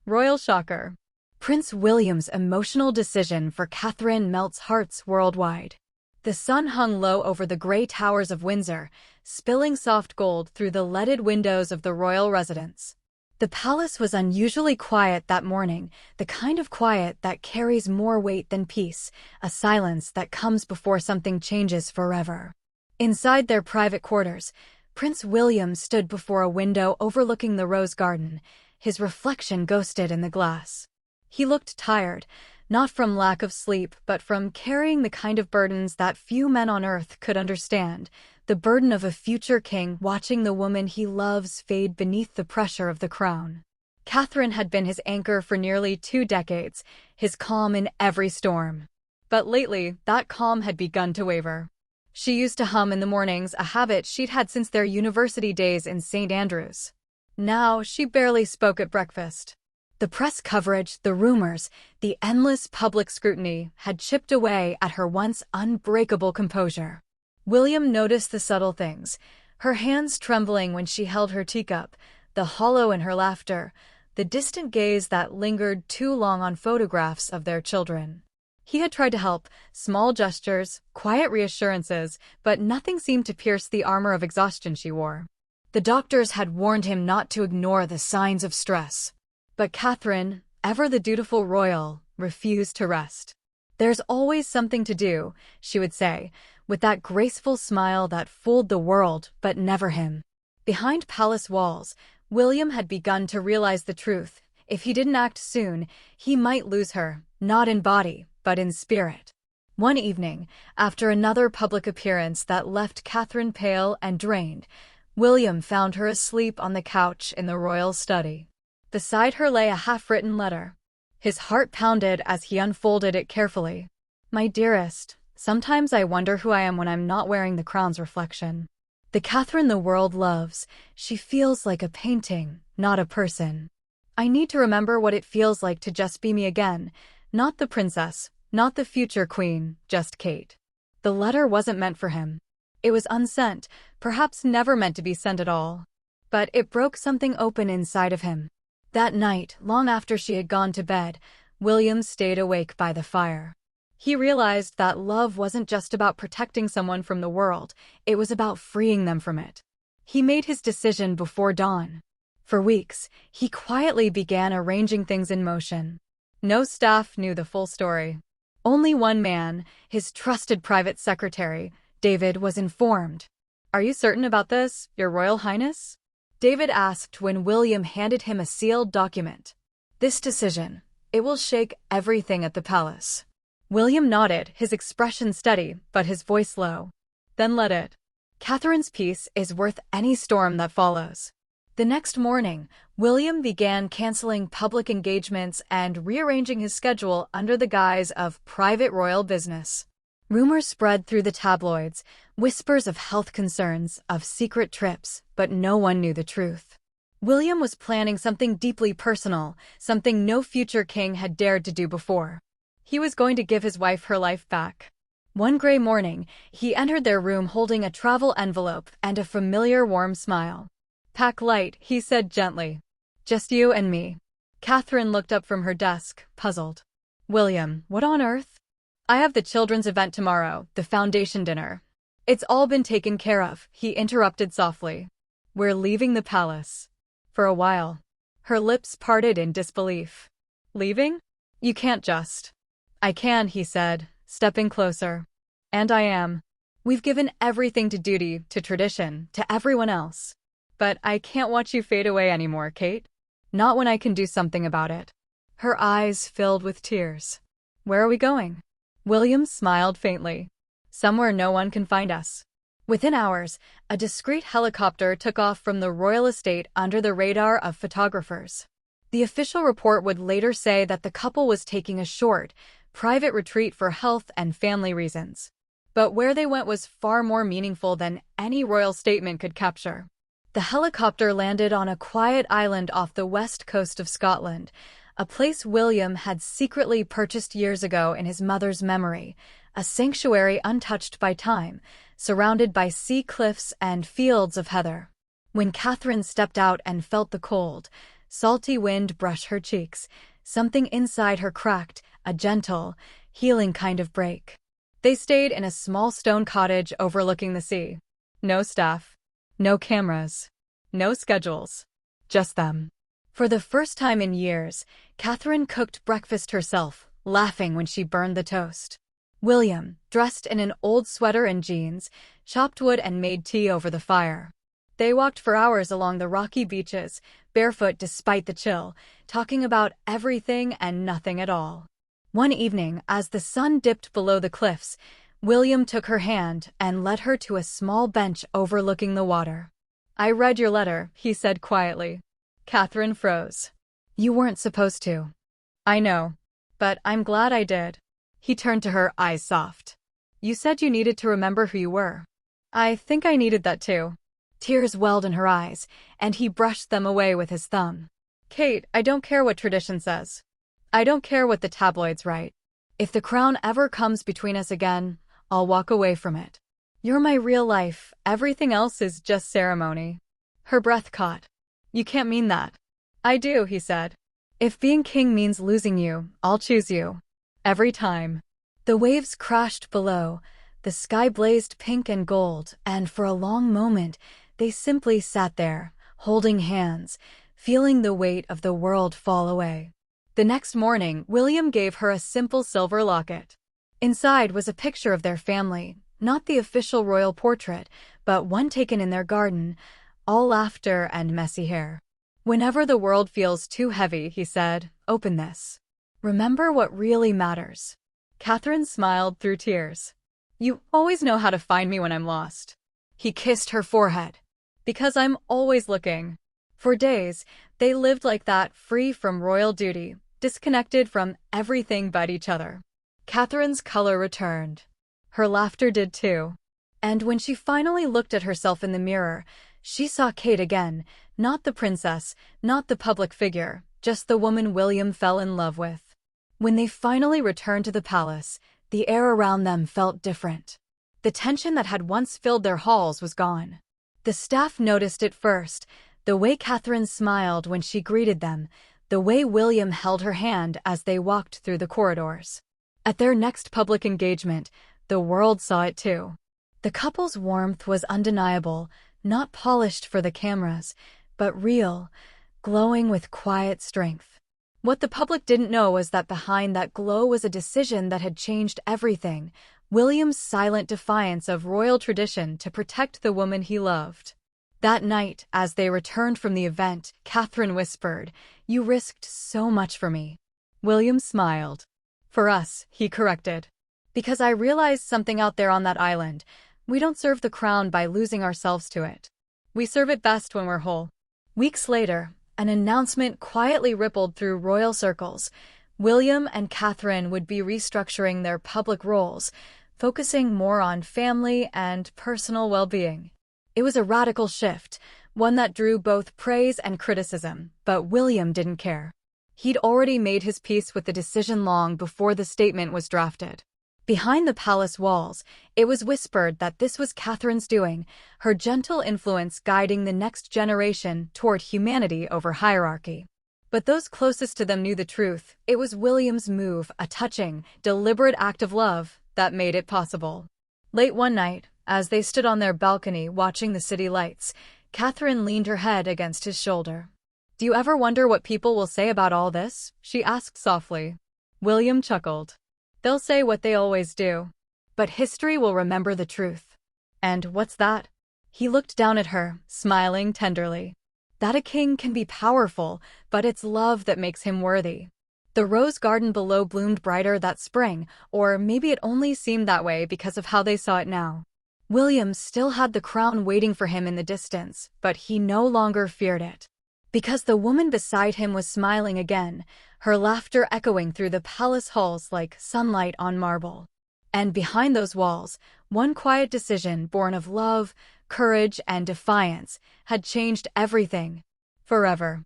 Royal shocker. Prince William's emotional decision for Catherine melts hearts worldwide. The sun hung low over the grey towers of Windsor, spilling soft gold through the leaded windows of the royal residence. The palace was unusually quiet that morning, the kind of quiet that carries more weight than peace, a silence that comes before something changes forever. Inside their private quarters, Prince William stood before a window overlooking the rose garden, his reflection ghosted in the glass. He looked tired, not from lack of sleep but from carrying the kind of burdens that few men on earth could understand, the burden of a future king watching the woman he loves fade beneath the pressure of the crown. Catherine had been his anchor for nearly 2 decades, his calm in every storm. But lately, that calm had begun to waver. She used to hum in the mornings, a habit she'd had since their university days in St. Andrews. Now, she barely spoke at breakfast. The press coverage, the rumors, the endless public scrutiny had chipped away at her once unbreakable composure. William noticed the subtle things, her hands trembling when she held her teacup, the hollow in her laughter, the distant gaze that lingered too long on photographs of their children. He had tried to help, small gestures, quiet reassurances, but nothing seemed to pierce the armor of exhaustion she wore. The doctors had warned him not to ignore the signs of stress. But Catherine, ever the dutiful royal, refused to rest. "There's always something to do," she would say, with that graceful smile that fooled the world but never him. Behind palace walls, William had begun to realize the truth. If he didn't act soon, he might lose her, not in body, but in spirit. One evening, after another public appearance that left Catherine pale and drained, William found her asleep on the couch in the royal study. Beside her lay a half-written letter. His heart pounded as he unfolded it carefully. "My dearest, sometimes I wonder who I am when I'm not wearing the crown's reflection. The Catherine the world loves, she feels like a painting, not a person. I need to remember what it feels like to just be me again, not the princess, not the future queen, just Kate." The letter wasn't meant for him. It was unsent, perhaps never meant to be sent at all. But it broke something open inside of him. That night, long after she had gone to bed, William stayed awake by the fire. He realized that love wasn't just about protecting someone from the world, it was about freeing them from it. He made his decision before dawn. For weeks, he quietly began arranging things in motion. No staff knew the full story. Only one man, his trusted private secretary, David, was informed. "Are you certain about this, Your Royal Highness?" David asked when William handed him a sealed document. "This decision, it will shake everything at the palace." William nodded, his expression steady, but his voice low. "Then let it. Catherine's peace is worth any storm that follows." The next morning, William began canceling public engagements and rearranging his schedule under the guise of private royal business. Rumors spread through the tabloids, whispers of health concerns, of secret trips, but no one knew the truth. William was planning something deeply personal, something no future king had dared to do before. He was going to give his wife her life back. One gray morning, he entered their room holding a travel envelope and a familiar warm smile. "Pack light," he said gently. "Just you and me." Catherine looked up from her desk, puzzled. "William, what on earth?" "I have the children's event tomorrow, the foundation dinner." "It's all been taken care of," he interrupted softly. "We're leaving the palace. For a while." Her lips parted in disbelief. "Leaving? You can't just." "I can," he said, stepping closer. "And I am. We've given everything to duty, to tradition, to everyone else. But I can't watch you fade away anymore, Kate. Not when I can do something about it." Her eyes filled with tears. "Where are we going?" William smiled faintly. "Somewhere no one can find us." Within hours, a discreet helicopter took off from the royal estate under the radar of photographers. The official report would later say that the couple was taking a short, private retreat for health and family reasons. But where they went was far more meaningful than any royal statement could capture. The helicopter landed on a quiet island off the west coast of Scotland, a place William had secretly purchased years ago in his mother's memory, a sanctuary untouched by time, surrounded by sea cliffs and fields of heather. When Catherine stepped out and felt the cold, Salty wind brushed her cheeks. Something inside her cracked, a gentle, healing kind of break. They stayed in a small stone cottage overlooking the sea. No staff. No cameras. No schedules. Just them. For the first time in years, Catherine cooked breakfast herself, laughing when she burned the toast. William, dressed in an old sweater and jeans, chopped wood and made tea over the fire. They walked for hours along the rocky beaches, barefoot despite the chill, talking about everything and nothing at all. One evening, as the sun dipped below the cliffs, William took her hand and led her to a small bench overlooking the water. "I read your letter," he said quietly. Catherine froze. "You weren't supposed to." "I know. But I'm glad I did." He turned to her, eyes soft. "You said you needed to remember who you were. I think I needed that too." Tears welled in her eyes, and he brushed them away with his thumb. "Kate, I don't care what tradition says. I don't care what the tabloids write. If the crown ever comes between us again, I'll walk away from it. You're my real life, everything else is just ceremony." Her breath caught. "You can't mean that." "I do," he said. "If being king means losing you, I'll choose you. Every time." The waves crashed below, the sky blazed pink and gold, and for a long moment, they simply sat there, holding hands, feeling the weight of the world fall away. The next morning, William gave her a simple silver locket. Inside was a picture of their family, not the official royal portrait, but one taken in their garden, all laughter and messy hair. "Whenever the world feels too heavy," he said, "open this. Remember what really matters." Catherine smiled through tears. "You always know how to find me when I'm lost." He kissed her forehead. "Because I'm always looking." For days, they lived like that, free from royal duty, disconnected from everything but each other. Catherine's color returned. Her laughter did too. And when she finally looked at herself in the mirror, she saw Kate again, not the princess, not the public figure, just the woman William fell in love with. When they finally returned to the palace, the air around them felt different. The tension that had once filled their halls was gone. The staff noticed it first, the way Catherine smiled when she greeted them, the way William held her hand as they walked through the corridors. At their next public engagement, the world saw it too. The couple's warmth was undeniable, not polished for the cameras, but real, glowing with quiet strength. What the public didn't know was that behind that glow was a decision that had changed everything, William's silent defiance of royal tradition to protect the woman he loved. That night, as they returned from the event, Catherine whispered, "You risked so much for me." William smiled. "For us," he corrected. "Because I realized something out there on that island. We don't serve the crown by losing ourselves to it. We serve it best when we're whole." Weeks later, an announcement quietly rippled through royal circles. William and Catherine would be restructuring their public roles, focusing more on family and personal well-being. It was a radical shift, one that drew both praise and criticism, but William didn't care. He'd already made his peace with the decision long before the statement was drafted. Behind the palace walls, it was whispered that this was Catherine's doing, her gentle influence guiding the next generation toward humanity over hierarchy. But those closest to them knew the truth. It was William's move, a touching, deliberate act of love, that made it possible. Late one night, as they stood on their balcony watching the city lights, Catherine leaned her head against his shoulder. "Do you ever wonder what people will say about all this?" she asked softly. William chuckled. "They'll say what they always do. But history will remember the truth." "And what's that?" He looked down at her, smiling tenderly. "That a king can be powerful, but it's love that makes him worthy." The rose garden below bloomed brighter that spring, or maybe it only seemed that way because of how they saw it now. William still had the crown waiting for him in the distance, but he no longer feared it. Because the woman beside him was smiling again, her laughter echoing through the palace halls like sunlight on marble. And behind those walls, one quiet decision born of love, courage, and defiance had changed everything. Forever.